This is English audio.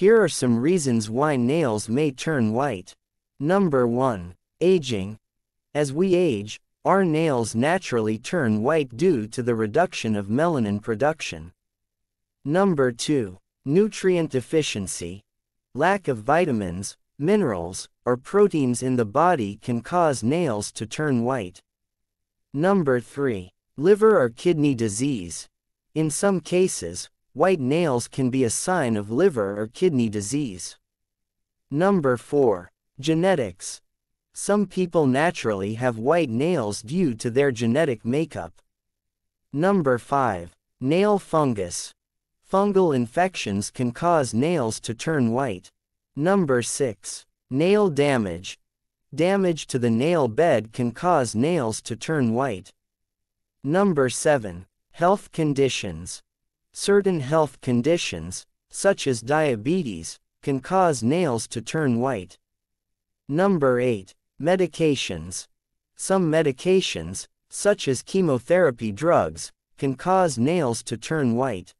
Here are some reasons why nails may turn white. Number 1. Aging. As we age, our nails naturally turn white due to the reduction of melanin production. Number 2. Nutrient deficiency. Lack of vitamins, minerals, or proteins in the body can cause nails to turn white. Number 3. Liver or kidney disease. In some cases, white nails can be a sign of liver or kidney disease. Number 4. Genetics. Some people naturally have white nails due to their genetic makeup. Number 5. Nail fungus. Fungal infections can cause nails to turn white. Number 6. Nail damage. Damage to the nail bed can cause nails to turn white. Number 7. Health conditions. Certain health conditions, such as diabetes, can cause nails to turn white. Number 8. Medications. Some medications, such as chemotherapy drugs, can cause nails to turn white.